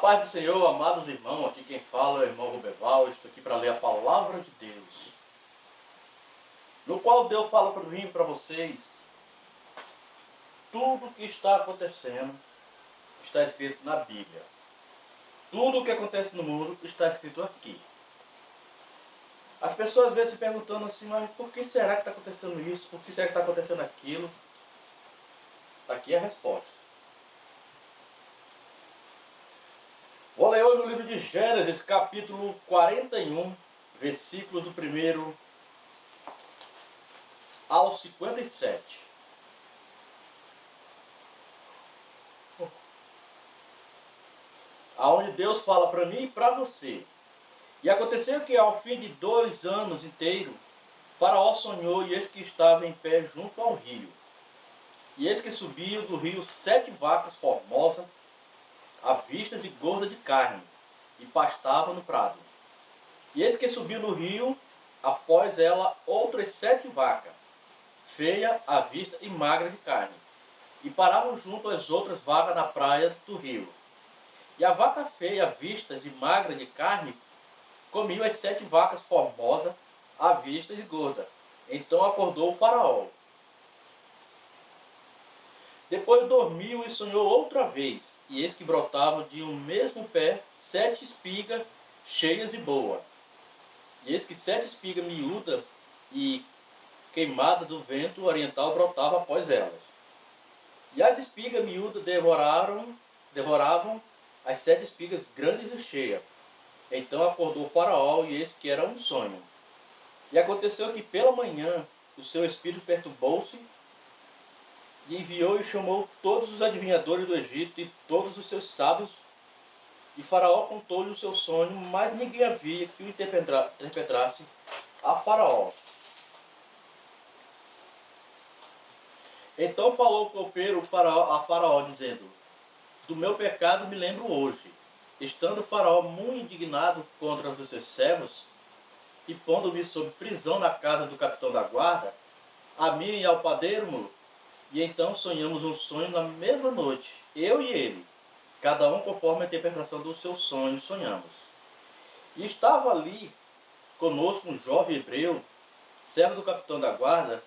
A paz do Senhor, amados irmãos, aqui quem fala é o irmão Rubeval. Estou aqui para ler a palavra de Deus, no qual Deus fala para mim e para vocês. Tudo o que está acontecendo está escrito na Bíblia. Tudo o que acontece no mundo está escrito aqui. As pessoas às vezes se perguntando assim, mas por que será que está acontecendo isso? Por que será que está acontecendo aquilo? Aqui é a resposta. Vou ler hoje o livro de Gênesis, capítulo 41, versículos do 1 ao 57. Aonde Deus fala para mim e para você. E aconteceu que ao fim de 2 anos inteiros, Faraó sonhou, e eis que estava em pé junto ao rio. E eis que subiam do rio 7 vacas formosas, avistas e gordas de carne, e pastavam no prado. E eis que subiu no rio, após ela, outras 7 vacas, feia, à vista e magra de carne, e paravam junto às outras vacas na praia do rio. E a vaca feia, vistas e magra de carne, comiam as 7 vacas formosas, à vista e gorda. Então acordou o Faraó. Depois dormiu e sonhou outra vez, e eis que brotavam de um mesmo pé 7 espigas cheias e boas. E eis que 7 espigas miúdas e queimadas do vento oriental brotavam após elas. E as espigas miúdas devoravam as 7 espigas grandes e cheias. Então acordou o Faraó, e eis que era um sonho. E aconteceu que pela manhã o seu espírito perturbou-se, e enviou e chamou todos os adivinhadores do Egito e todos os seus sábios. E Faraó contou-lhe o seu sonho, mas ninguém havia que o interpretasse a Faraó. Então falou o copeiro a Faraó, dizendo: do meu pecado me lembro hoje. Estando o Faraó muito indignado contra os seus servos, e pondo-me sob prisão na casa do capitão da guarda, a mim e ao padeiro, e então sonhamos um sonho na mesma noite, eu e ele, cada um conforme a interpretação do seu sonho sonhamos. E estava ali conosco um jovem hebreu, servo do capitão da guarda,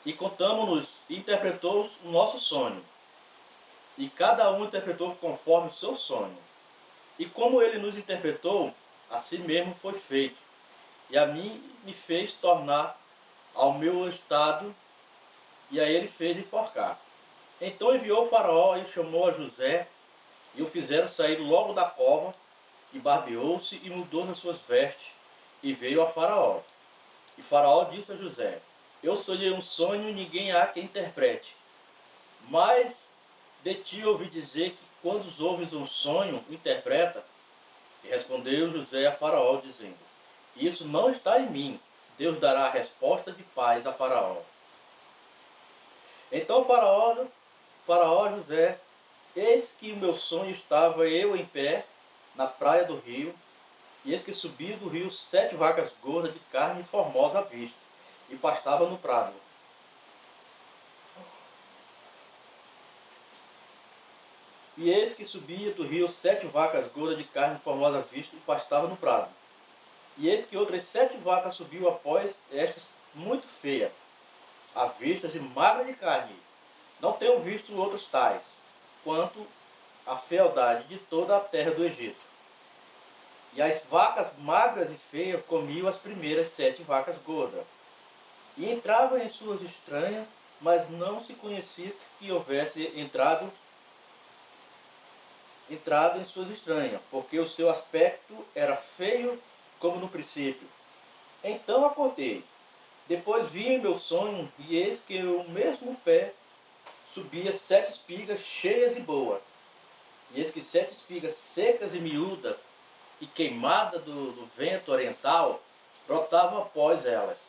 e contamos-nos e interpretou o nosso sonho. E cada um interpretou conforme o seu sonho. E como ele nos interpretou, assim mesmo foi feito. E a mim me fez tornar ao meu estado, e a ele fez enforcar. Então enviou o Faraó e chamou a José, e o fizeram sair logo da cova, e barbeou-se e mudou nas suas vestes, e veio a Faraó. E Faraó disse a José: eu sonhei um sonho e ninguém há que interprete. Mas de ti ouvi dizer que quando ouves um sonho, interpreta. E respondeu José a Faraó, dizendo: isso não está em mim. Deus dará a resposta de paz a Faraó. Então Faraó José: eis que o meu sonho estava eu em pé na praia do rio, e eis que subiam do rio 7 vacas gordas de carne formosa à vista, e pastavam no prado. E eis que subia do rio 7 vacas gordas de carne formosa à vista, e pastavam no prado. E eis que outras 7 vacas subiu após estas muito feias, avistas e magras de carne. Não tenho visto outros tais, quanto a fealdade de toda a terra do Egito. E as vacas magras e feias comiam as primeiras 7 vacas gordas. E entravam em suas estranhas, mas não se conhecia que houvesse entrado em suas estranhas, porque o seu aspecto era feio como no princípio. Então acordei. Depois vi em meu sonho, e eis que o mesmo pé subia 7 espigas cheias e boas. E eis que 7 espigas secas e miúdas, e queimadas do vento oriental, brotavam após elas.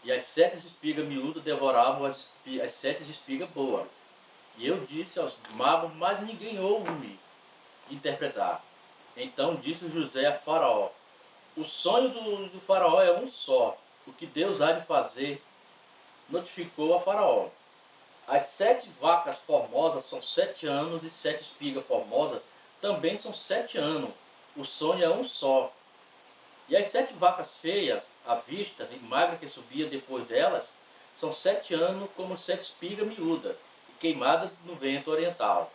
E as 7 espigas miúdas devoravam as 7 espigas boas. E eu disse aos magos, mas ninguém ouve-me interpretar. Então disse José a Faraó: o sonho do Faraó é um só. O que Deus há de fazer, notificou a Faraó. As 7 vacas formosas são 7 anos, e 7 espigas formosas também são 7 anos. O sonho é um só. E as 7 vacas feias, à vista, e magras que subia depois delas, são 7 anos como 7 espigas miúdas, e queimadas no vento oriental.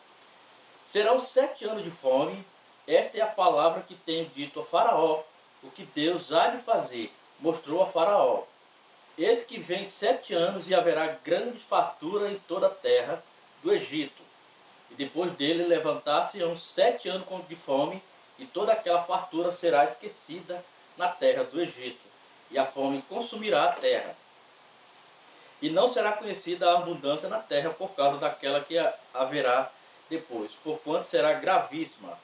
Serão 7 anos de fome. Esta é a palavra que tenho dito a Faraó, o que Deus há de fazer, mostrou a Faraó. Eis que vem 7 anos e haverá grande fartura em toda a terra do Egito. E depois dele levantar-se-ão 7 anos de fome, e toda aquela fartura será esquecida na terra do Egito, e a fome consumirá a terra. E não será conhecida a abundância na terra por causa daquela que haverá depois, porquanto será gravíssima.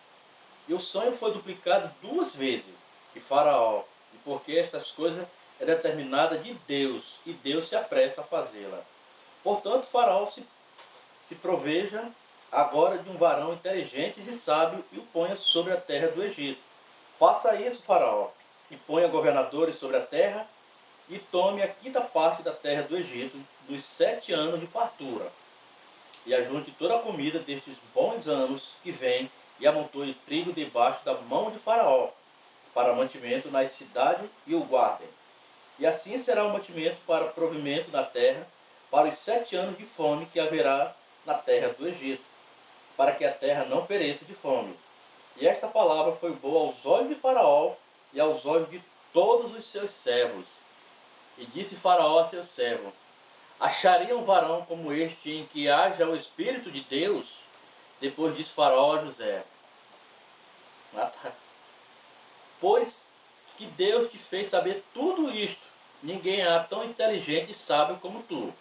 E o sonho foi duplicado 2 vezes, e Faraó, e porque estas coisas é determinada de Deus, e Deus se apressa a fazê-la. Portanto, Faraó se proveja agora de um varão inteligente e sábio, e o ponha sobre a terra do Egito. Faça isso, Faraó, e ponha governadores sobre a terra, e tome a 5ª parte da terra do Egito, dos 7 anos de fartura. E ajunte toda a comida destes bons anos que vêm, e amontoe trigo debaixo da mão de Faraó, para mantimento nas cidades, e o guardem. E assim será o mantimento para provimento da terra, para os 7 anos de fome que haverá na terra do Egito, para que a terra não pereça de fome. E esta palavra foi boa aos olhos de Faraó e aos olhos de todos os seus servos. E disse Faraó a seus servos: acharia um varão como este em que haja o Espírito de Deus? Depois disse Faraó a José: pois que Deus te fez saber tudo isto, ninguém há tão inteligente e sábio como tu.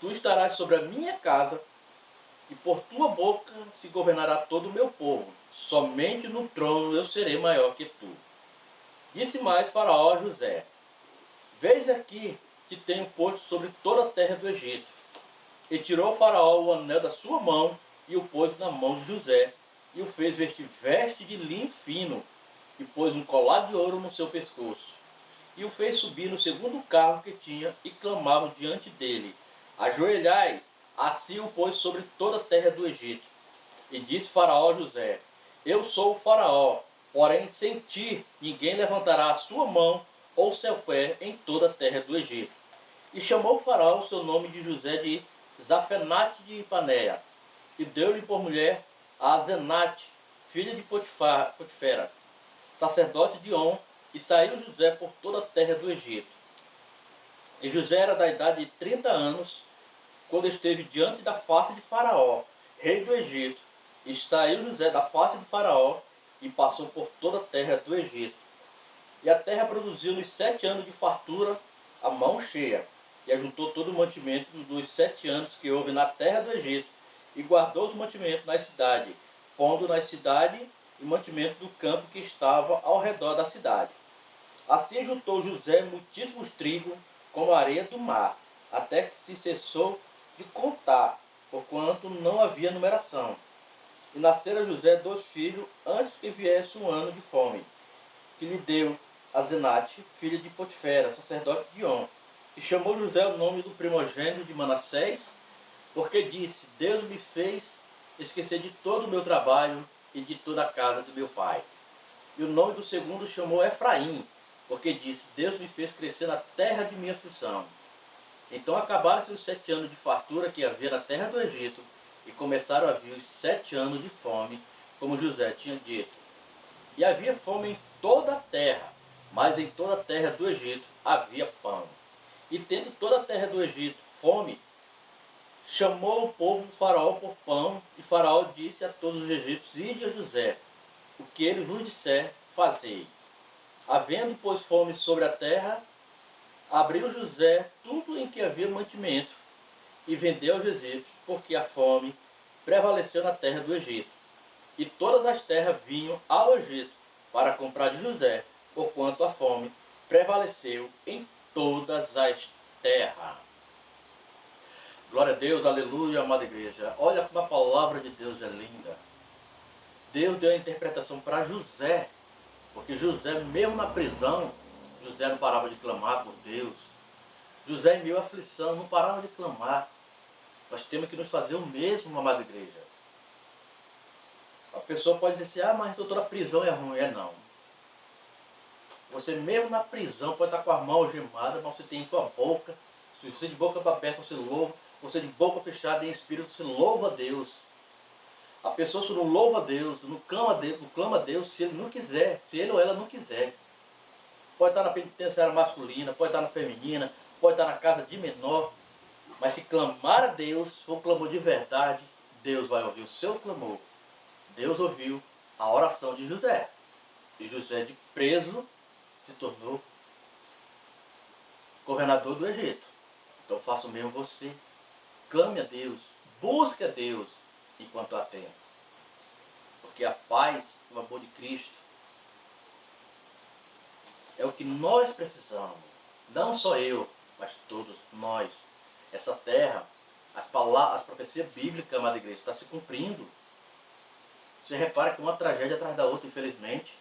Tu estarás sobre a minha casa, e por tua boca se governará todo o meu povo. Somente no trono eu serei maior que tu. Disse mais Faraó a José: vês aqui que tenho posto sobre toda a terra do Egito. E tirou Faraó o anel da sua mão, e o pôs na mão de José, e o fez vestir veste de linho fino, e pôs um colar de ouro no seu pescoço. E o fez subir no segundo carro que tinha, e clamavam diante dele: ajoelhai. Assim o pôs sobre toda a terra do Egito. E disse Faraó a José: eu sou o Faraó, porém sem ti ninguém levantará a sua mão ou seu pé em toda a terra do Egito. E chamou Faraó o seu nome de José de Zafenate de Paneia, e deu-lhe por mulher a Azenate, filha de Potifera, sacerdote de On, e saiu José por toda a terra do Egito. E José era da idade de 30 anos, quando esteve diante da face de Faraó, rei do Egito. E saiu José da face de Faraó, e passou por toda a terra do Egito. E a terra produziu nos 7 anos de fartura a mão cheia, e ajuntou todo o mantimento dos 7 anos que houve na terra do Egito, e guardou os mantimentos nas cidades, pondo nas cidades e mantimento do campo que estava ao redor da cidade. Assim juntou José muitíssimos trigo, como a areia do mar, até que se cessou de contar, porquanto não havia numeração. E nasceram a José 2 filhos, antes que viesse um ano de fome, que lhe deu Azenate, filha de Potifera, sacerdote de On. E chamou José o nome do primogênito de Manassés, porque disse: Deus me fez esquecer de todo o meu trabalho e de toda a casa do meu pai. E o nome do segundo chamou Efraim, porque disse: Deus me fez crescer na terra de minha aflição. Então acabaram-se os 7 anos de fartura que havia na terra do Egito, e começaram a vir os 7 anos de fome, como José tinha dito. E havia fome em toda a terra, mas em toda a terra do Egito havia pão. E tendo toda a terra do Egito fome, chamou o povo Faraó por pão, e Faraó disse a todos os egípcios: ide a José, o que ele vos disser, fazei. Havendo, pois, fome sobre a terra, abriu José tudo em que havia mantimento, e vendeu aos egípcios, porque a fome prevaleceu na terra do Egito. E todas as terras vinham ao Egito para comprar de José, porquanto a fome prevaleceu em todas as terras. Glória a Deus, aleluia, amada igreja. Olha como a palavra de Deus é linda. Deus deu a interpretação para José, porque José, mesmo na prisão, José não parava de clamar por Deus. José, em meio à aflição, não parava de clamar. Nós temos que nos fazer o mesmo, amada igreja. A pessoa pode dizer assim, mas doutor, a prisão é ruim. É não. Você mesmo na prisão pode estar com a mão algemada, mas você tem em sua boca. Se você de boca aberta, você louva. Você de boca fechada em espírito, você louva a Deus. A pessoa só não louva a Deus, não clama a Deus se ele não quiser, se ele ou ela não quiser. Pode estar na penitenciária masculina, pode estar na feminina, pode estar na casa de menor. Mas se clamar a Deus, se for um clamor de verdade, Deus vai ouvir o seu clamor. Deus ouviu a oração de José. E José, de preso, se tornou governador do Egito. Então faça o mesmo você. Clame a Deus, busque a Deus enquanto há tempo. Porque a paz, o amor de Cristo, é o que nós precisamos. Não só eu, mas todos nós. Essa terra, as profecias bíblicas, amada igreja, está se cumprindo. Você repara que uma tragédia atrás da outra, infelizmente.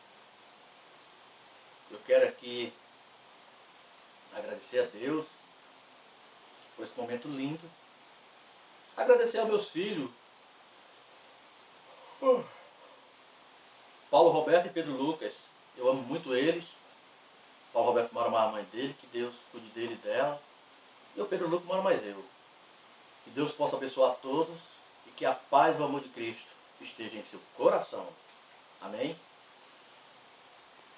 Eu quero aqui agradecer a Deus por esse momento lindo. Agradecer aos meus filhos, Paulo Roberto e Pedro Lucas. Eu amo muito eles. Paulo Roberto mora mais a mãe dele, que Deus cuide dele e dela. E o Pedro Lucas mora mais eu. Que Deus possa abençoar a todos e que a paz e o amor de Cristo esteja em seu coração. Amém?